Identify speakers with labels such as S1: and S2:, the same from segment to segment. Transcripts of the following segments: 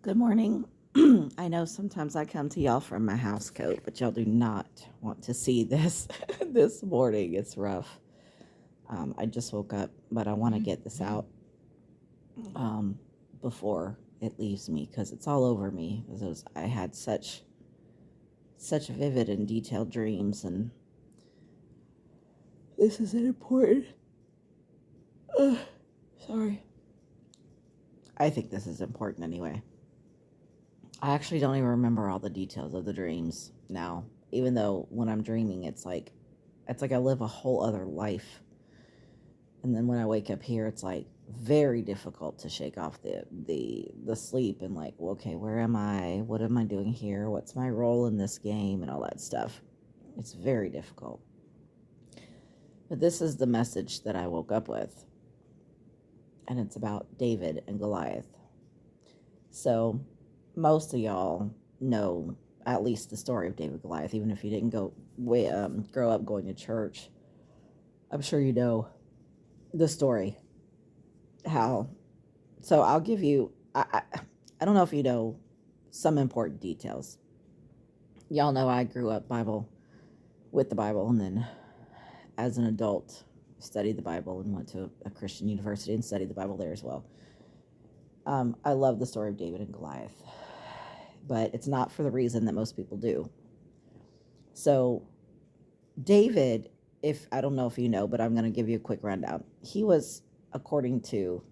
S1: Good morning. I know sometimes I come to y'all from my house coat, but y'all do not want to see this this morning. It's rough. I just woke up, but I want to get this out um, before it leaves me because it's all over me. I had such vivid and detailed dreams, and this is an important. Uh, sorry. I think this is important anyway. I actually don't even remember all the details of the dreams now, even though when I'm dreaming, it's like I live a whole other life. And then when I wake up here, it's like very difficult to shake off the sleep and like, well, okay, where am I? What am I doing here? What's my role in this game and all that stuff? It's very difficult. But this is the message that I woke up with, and it's about David and Goliath. So most of y'all know at least the story of David and Goliath, even if you didn't grow up going to church. I'm sure you know the story. How? So I'll give you. I don't know if you know some important details. Y'all know I grew up with the Bible, and then as an adult studied the Bible and went to a Christian university and studied the Bible there as well. I love the story of David and Goliath, but it's not for the reason that most people do. So David, if I don't know if you know, but I'm going to give you a quick rundown. He was, according to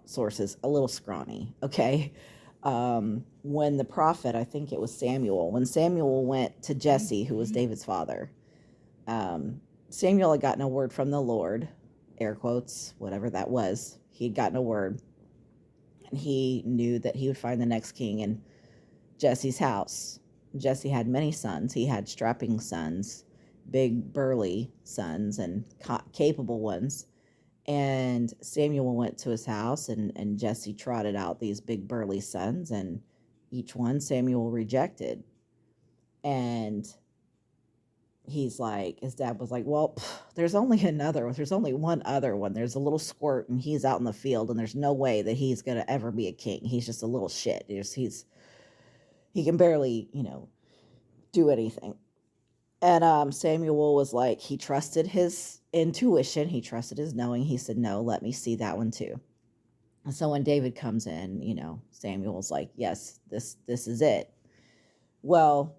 S1: sources, a little scrawny. Okay. When the prophet, I think it was Samuel, when Samuel went to Jesse, who was David's father, Samuel had gotten a word from the Lord, air quotes, whatever that was. He'd gotten a word, and he knew that he would find the next king in Jesse's house. Jesse had many sons. He had strapping sons, big burly sons, and capable ones. And Samuel went to his house, and Jesse trotted out these big burly sons, and each one Samuel rejected. And he's like, his dad was like, well, there's only one other one. There's a little squirt, and he's out in the field, and there's no way that he's going to ever be a king. He's just a little shit. He can barely, do anything. And Samuel was like, he trusted his intuition. He trusted his knowing. He said, no, let me see that one too. And so when David comes in, Samuel's like, yes, this is it. Well,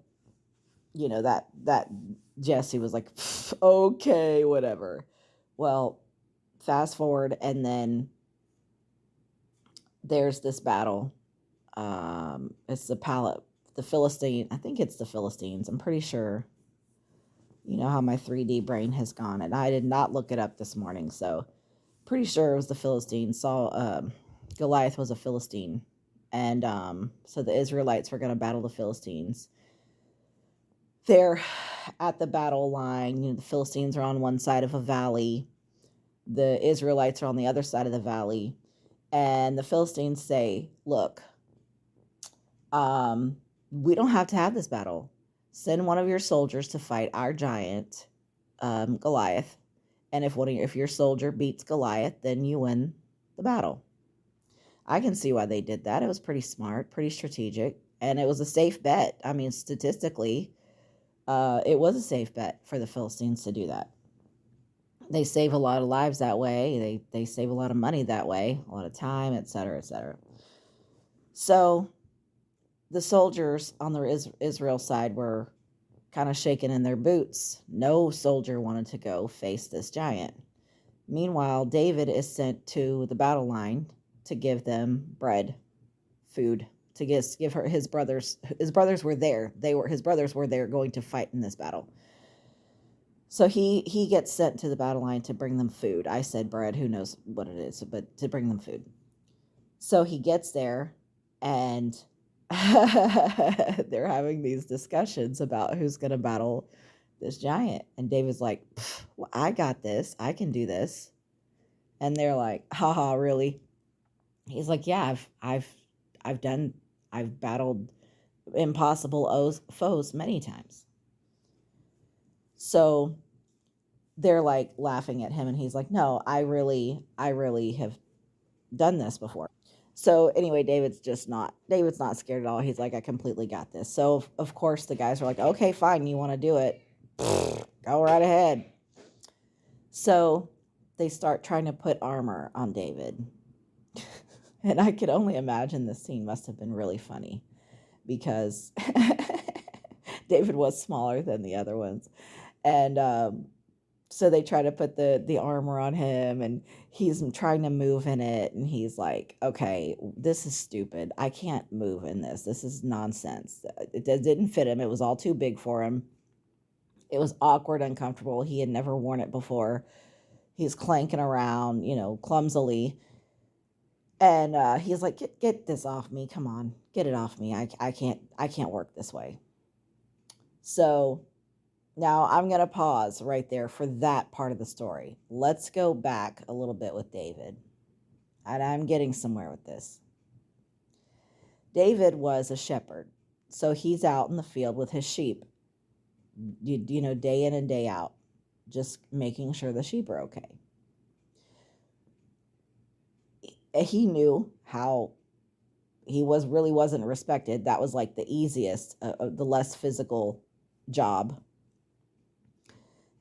S1: that Jesse was like, okay, whatever. Well, fast forward, and then there's this battle. It's the Philistine. I think it's the Philistines. I'm pretty sure. You know how my 3D brain has gone, and I did not look it up this morning, so pretty sure it was the Philistines. Goliath was a Philistine, and so the Israelites were going to battle the Philistines. They're at the battle line. The Philistines are on one side of a valley. The Israelites are on the other side of the valley, and the Philistines say, "Look, we don't have to have this battle. Send one of your soldiers to fight our giant, Goliath. And if your soldier beats Goliath, then you win the battle." I can see why they did that. It was pretty smart, pretty strategic, and it was a safe bet. I mean, statistically, it was a safe bet for the Philistines to do that. They save a lot of lives that way. They save a lot of money that way, a lot of time, etc., etc. So the soldiers on the Israel side were kind of shaking in their boots. No soldier wanted to go face this giant. Meanwhile, David is sent to the battle line to give them bread, food, to give her his brothers. His brothers were there. His brothers were there going to fight in this battle. So he gets sent to the battle line to bring them food. I said bread, who knows what it is, but to bring them food. So he gets there, and they're having these discussions about who's going to battle this giant. And David's like, well, I got this. I can do this. And they're like, haha, really? He's like, yeah, I've battled impossible foes many times. So they're like laughing at him, and he's like, no, I really have done this before. So anyway, David's not scared at all. He's like, I completely got this. So of course the guys are like, okay, fine, you want to do it? Go right ahead. So they start trying to put armor on David. And I could only imagine this scene must have been really funny because David was smaller than the other ones. And so they try to put the armor on him, and he's trying to move in it, and he's like, okay, this is stupid. I can't move in this. This is nonsense. It didn't fit him. It was all too big for him. It was awkward, uncomfortable. He had never worn it before. He's clanking around, clumsily. And he's like, get this off me. Come on, get it off me. I can't work this way. So now I'm going to pause right there for that part of the story. Let's go back a little bit with David. And I'm getting somewhere with this. David was a shepherd. So he's out in the field with his sheep, day in and day out, just making sure the sheep are okay. He knew how he really wasn't respected. That was like the easiest, the less physical job,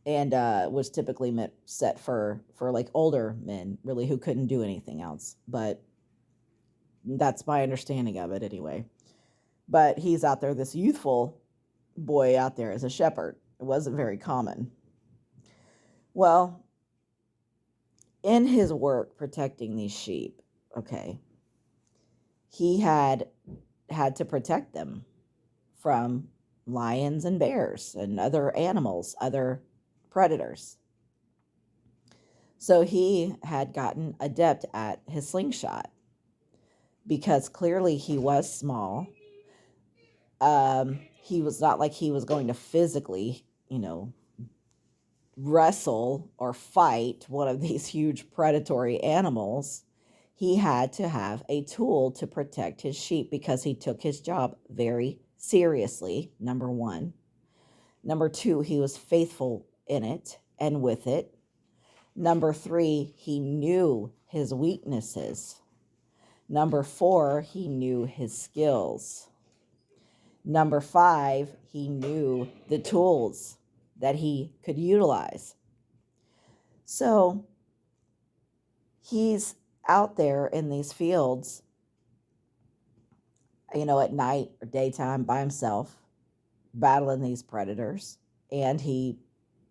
S1: and was typically set for like older men, really, who couldn't do anything else. But that's my understanding of it anyway. But he's out there, this youthful boy out there as a shepherd. It wasn't very common. Well, in his work protecting these sheep, okay, he had to protect them from lions and bears and other animals, other predators. So he had gotten adept at his slingshot because clearly he was small. He was not like he was going to physically, wrestle or fight one of these huge predatory animals. He had to have a tool to protect his sheep because he took his job very seriously, number one. Number two, he was faithful in it and with it. Number three, he knew his weaknesses. Number four, he knew his skills. Number five, he knew the tools that he could utilize. So he's out there in these fields, at night or daytime by himself, battling these predators. And he,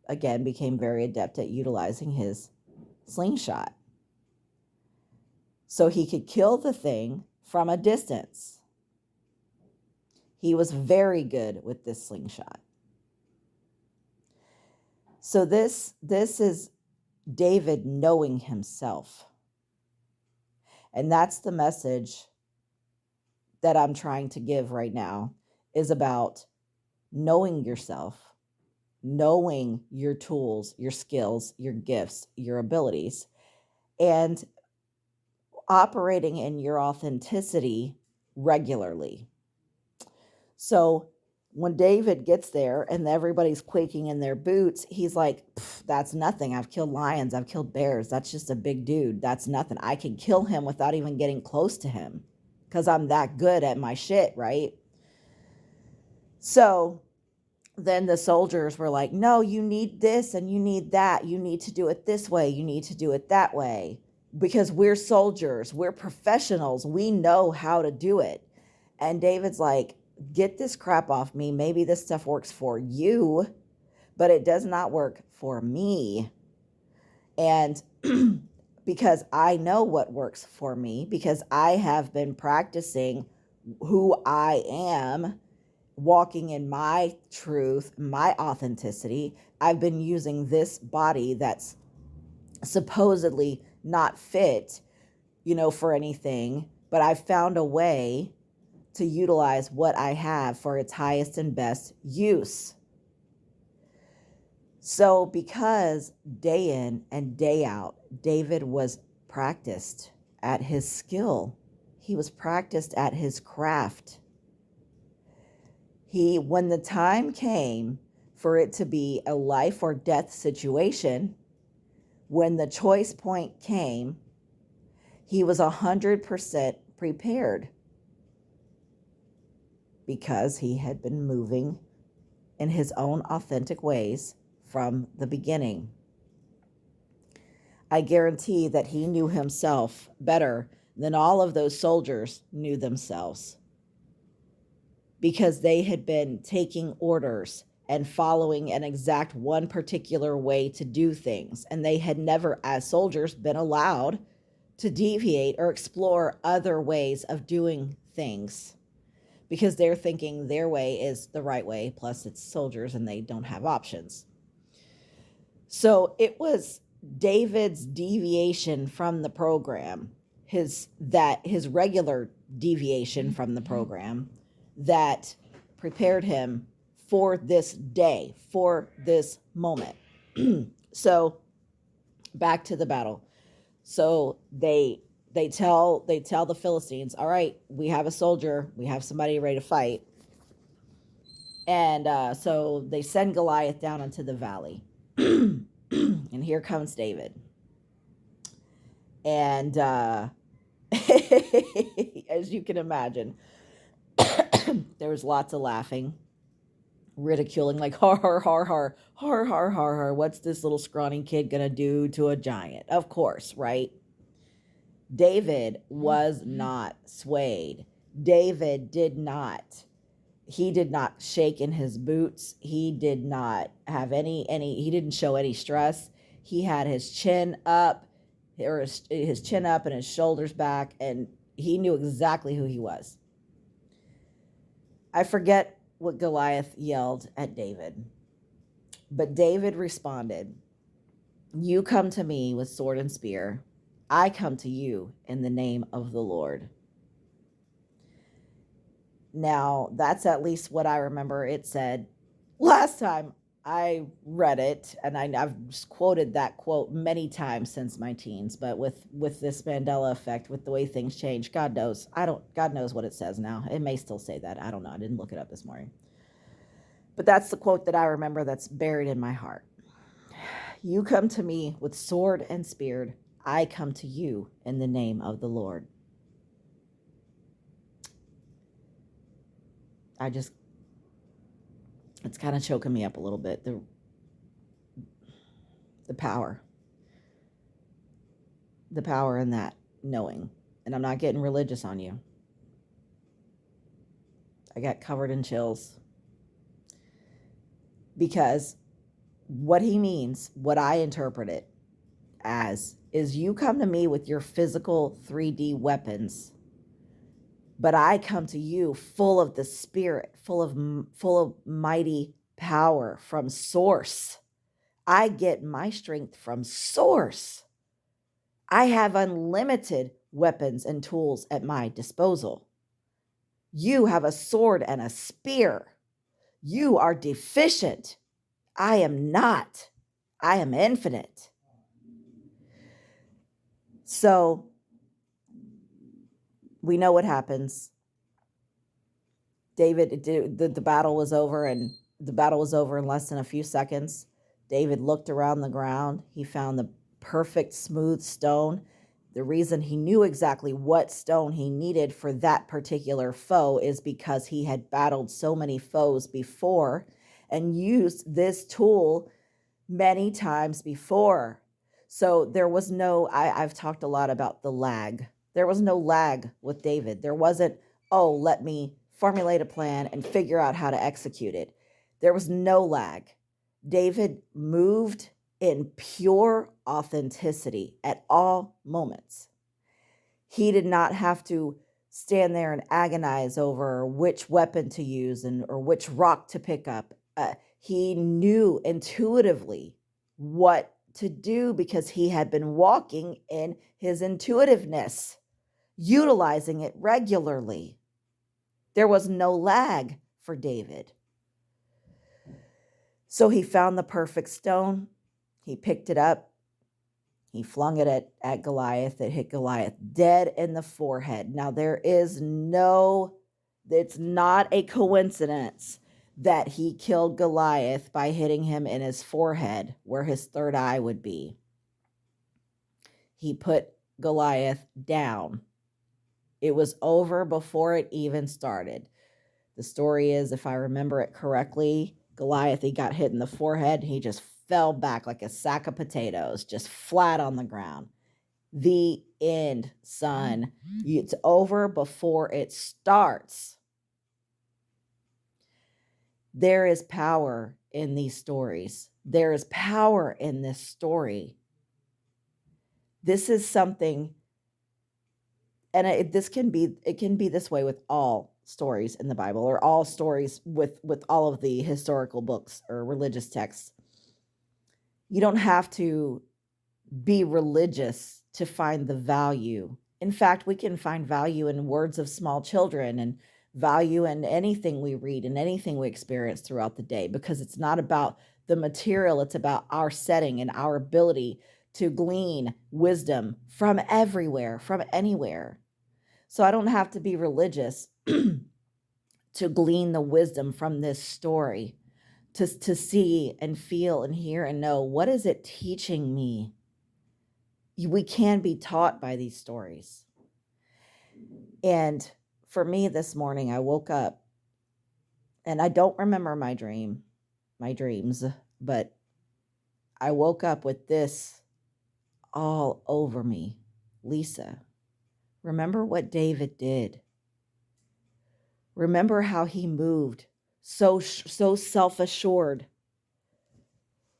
S1: again, became very adept at utilizing his slingshot. So he could kill the thing from a distance. He was very good with this slingshot. So this is David knowing himself. And that's the message that I'm trying to give right now, is about knowing yourself, knowing your tools, your skills, your gifts, your abilities, and operating in your authenticity regularly. So when David gets there and everybody's quaking in their boots, he's like, that's nothing. I've killed lions. I've killed bears. That's just a big dude. That's nothing. I can kill him without even getting close to him because I'm that good at my shit, right? So then the soldiers were like, no, you need this and you need that. You need to do it this way. You need to do it that way. Because we're soldiers. We're professionals. We know how to do it. And David's like, get this crap off me. Maybe this stuff works for you, but it does not work for me. And because I know what works for me, because I have been practicing who I am, walking in my truth, my authenticity. I've been using this body that's supposedly not fit, for anything, but I've found a way to utilize what I have for its highest and best use. So because day in and day out, David was practiced at his skill. He was practiced at his craft. When the time came for it to be a life or death situation, when the choice point came, he was 100% prepared because he had been moving in his own authentic ways from the beginning. I guarantee that he knew himself better than all of those soldiers knew themselves, because they had been taking orders and following an exact one particular way to do things. And they had never, as soldiers, been allowed to deviate or explore other ways of doing things, because they're thinking their way is the right way. Plus, it's soldiers and they don't have options. So it was David's deviation from the program, his regular deviation from the program, that prepared him for this day, for this moment. So back to the battle. So they tell the Philistines, all right, we have a soldier, we have somebody ready to fight. And so they send Goliath down into the valley. And here comes David. And as you can imagine, there was lots of laughing, ridiculing, like, har, har, har, har, har, har, har, har. What's this little scrawny kid going to do to a giant? Of course, right? David was not swayed. David did not shake in his boots. He did not have he didn't show any stress. He had his chin up, or his chin up and his shoulders back, and he knew exactly who he was. I forget what Goliath yelled at David, but David responded, "You come to me with sword and spear. I come to you in the name of the Lord." Now, that's at least what I remember it said last time I read it, and I've quoted that quote many times since my teens, but with this Mandela effect, with the way things change, God knows what it says now. It may still say that. I don't know. I didn't look it up this morning. But that's the quote that I remember, that's buried in my heart. You come to me with sword and spear. I come to you in the name of the Lord. It's kind of choking me up a little bit. The power in that knowing. And I'm not getting religious on you. I got covered in chills, because what he means, what I interpret it as, is you come to me with your physical 3D weapons, but I come to you full of the Spirit, full of mighty power from source. I get my strength from source. I have unlimited weapons and tools at my disposal. You have a sword and a spear. You are deficient. I am not. I am infinite. So we know what happens. The battle was over, and the battle was over in less than a few seconds. David looked around the ground. He found the perfect smooth stone. The reason he knew exactly what stone he needed for that particular foe is because he had battled so many foes before and used this tool many times before. So there was no, I've talked a lot about the lag. There was no lag with David. There wasn't, oh, let me formulate a plan and figure out how to execute it. There was no lag. David moved in pure authenticity at all moments. He did not have to stand there and agonize over which weapon to use or which rock to pick up. He knew intuitively what to do because he had been walking in his intuitiveness, utilizing it regularly. There was no lag for David. So he found the perfect stone. He picked it up. He flung it at Goliath. It hit Goliath dead in the forehead. Now, it's not a coincidence that he killed Goliath by hitting him in his forehead, where his third eye would be. He put Goliath down. It was over before it even started. The story is, if I remember it correctly, Goliath, he got hit in the forehead. And he just fell back like a sack of potatoes, just flat on the ground. The end, son. It's over before it starts. There is power in these stories. There is power in this story. This is something, and it can be this way with all stories in the Bible, or all stories with all of the historical books or religious texts. You don't have to be religious to find the value. In fact, we can find value in words of small children, and value in anything we read and anything we experience throughout the day, because it's not about the material, it's about our setting and our ability to glean wisdom from everywhere, from anywhere. So I don't have to be religious to glean the wisdom from this story, to see and feel and hear and know, what is it teaching me? We can be taught by these stories. And for me this morning, I woke up and I don't remember my dreams, but I woke up with this all over me. Lisa, remember what David did. Remember how he moved so self-assured,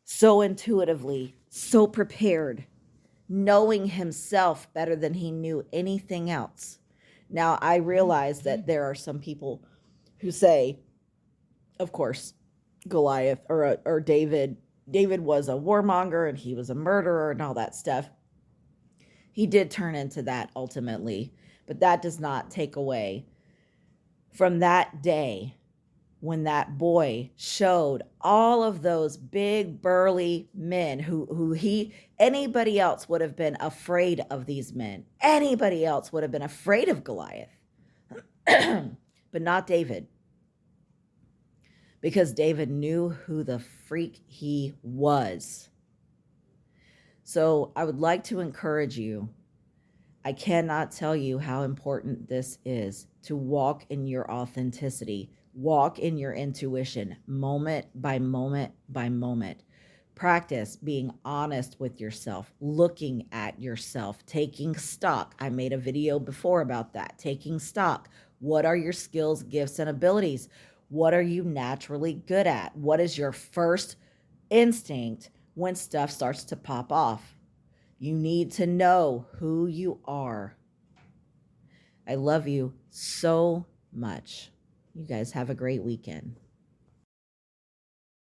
S1: so intuitively, so prepared, knowing himself better than he knew anything else. Now, I realize that there are some people who say, of course, Goliath or David was a warmonger and he was a murderer and all that stuff. He did turn into that ultimately, but that does not take away from that day when that boy showed all of those big burly men who anybody else would have been afraid of these men. Anybody else would have been afraid of Goliath, but not David, because David knew who the freak he was. So I would like to encourage you. I cannot tell you how important this is, to walk in your authenticity, walk in your intuition, moment by moment by moment. Practice being honest with yourself, looking at yourself, taking stock. I made a video before about that, taking stock. What are your skills, gifts, and abilities? What are you naturally good at? What is your first instinct when stuff starts to pop off? You need to know who you are. I love you so much. You guys have a great weekend.